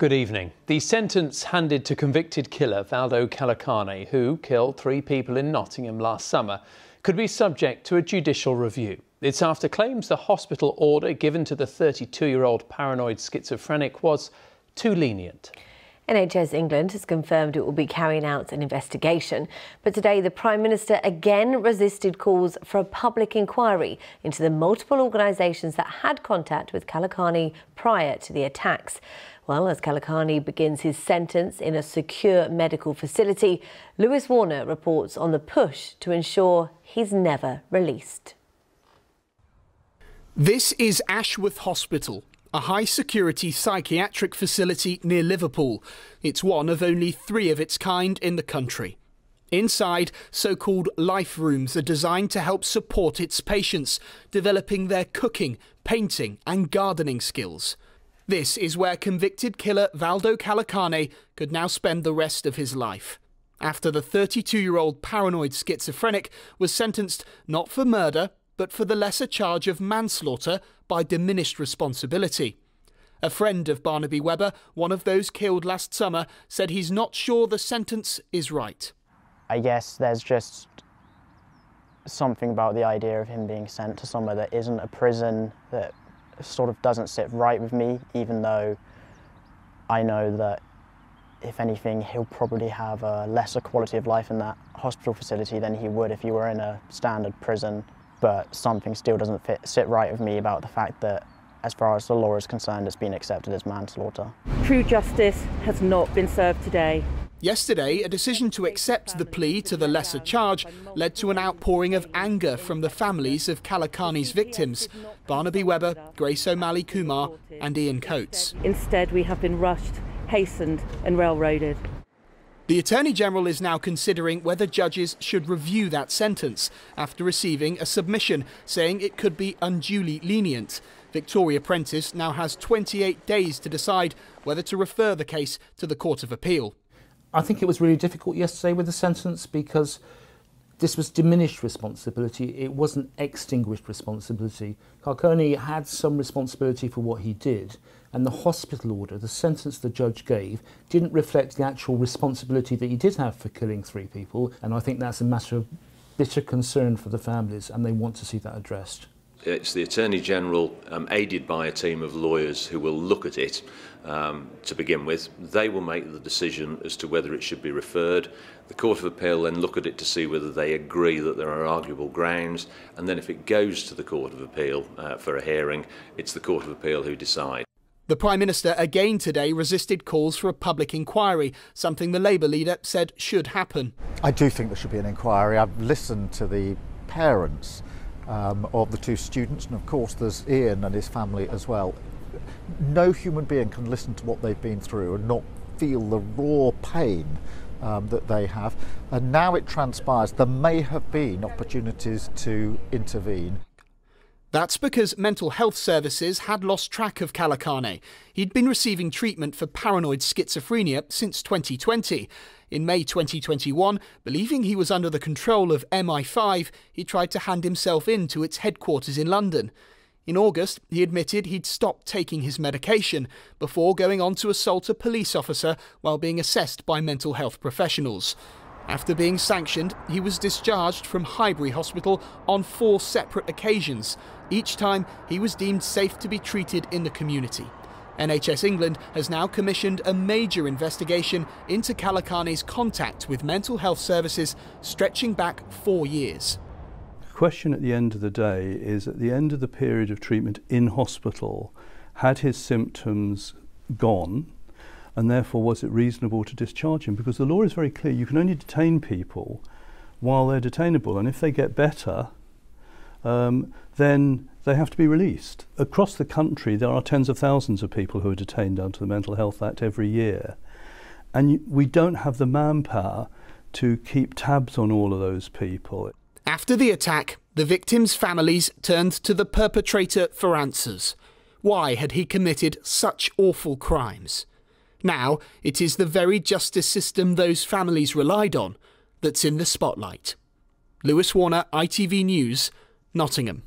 Good evening. The sentence handed to convicted killer Valdo Calocane, who killed 3 people in Nottingham last summer, could be subject to a judicial review. It's after claims the hospital order given to the 32-year-old paranoid schizophrenic was too lenient. NHS England has confirmed it will be carrying out an investigation. But today the Prime Minister again resisted calls for a public inquiry into the multiple organisations that had contact with Calocane prior to the attacks. Well, as Calocane begins his sentence in a secure medical facility, Lewis Warner reports on the push to ensure he's never released. This is Ashworth Hospital, a high-security psychiatric facility near Liverpool. It's one of only 3 of its kind in the country. Inside, so-called life rooms are designed to help support its patients, developing their cooking, painting and gardening skills. This is where convicted killer Valdo Calocane could now spend the rest of his life, after the 32-year-old paranoid schizophrenic was sentenced not for murder, but for the lesser charge of manslaughter by diminished responsibility. A friend of Barnaby Webber, one of those killed last summer, said he's not sure the sentence is right. I guess there's just something about the idea of him being sent to somewhere that isn't a prison that sort of doesn't sit right with me, even though I know that if anything he'll probably have a lesser quality of life in that hospital facility than he would if he were in a standard prison. But something still doesn't sit right with me about the fact that, as far as the law is concerned, it's been accepted as manslaughter. True justice has not been served today. Yesterday, a decision to accept the plea to the lesser charge led to an outpouring of anger from the families of Calocane's victims, Barnaby Webber, Grace O'Malley Kumar and Ian Coates. Instead, we have been rushed, hastened and railroaded. The Attorney General is now considering whether judges should review that sentence after receiving a submission saying it could be unduly lenient. Victoria Prentis now has 28 days to decide whether to refer the case to the Court of Appeal. I think it was really difficult yesterday with the sentence because this was diminished responsibility. It wasn't extinguished responsibility. Calocane had some responsibility for what he did, and the hospital order, the sentence the judge gave, didn't reflect the actual responsibility that he did have for killing 3 people, and I think that's a matter of bitter concern for the families, and they want to see that addressed. It's the Attorney General, aided by a team of lawyers who will look at it to begin with. They will make the decision as to whether it should be referred. The Court of Appeal then look at it to see whether they agree that there are arguable grounds, and then if it goes to the Court of Appeal for a hearing, it's the Court of Appeal who decide. The Prime Minister again today resisted calls for a public inquiry, something the Labour leader said should happen. I do think there should be an inquiry. I've listened to the parents of the 2 students, and of course there's Ian and his family as well. No human being can listen to what they've been through and not feel the raw pain that they have. And now it transpires there may have been opportunities to intervene. That's because mental health services had lost track of Calocane. He'd been receiving treatment for paranoid schizophrenia since 2020. In May 2021, believing he was under the control of MI5, he tried to hand himself in to its headquarters in London. In August, he admitted he'd stopped taking his medication before going on to assault a police officer while being assessed by mental health professionals. After being sanctioned, he was discharged from Highbury Hospital on 4 separate occasions. Each time, he was deemed safe to be treated in the community. NHS England has now commissioned a major investigation into Calocane's contact with mental health services stretching back 4 years. The question at the end of the day is, at the end of the period of treatment in hospital, had his symptoms gone? And therefore, was it reasonable to discharge him? Because the law is very clear. You can only detain people while they're detainable. And if they get better, then they have to be released. Across the country, there are tens of thousands of people who are detained under the Mental Health Act every year. And we don't have the manpower to keep tabs on all of those people. After the attack, the victims' families turned to the perpetrator for answers. Why had he committed such awful crimes? Now, it is the very justice system those families relied on that's in the spotlight. Lewis Warner, ITV News, Nottingham.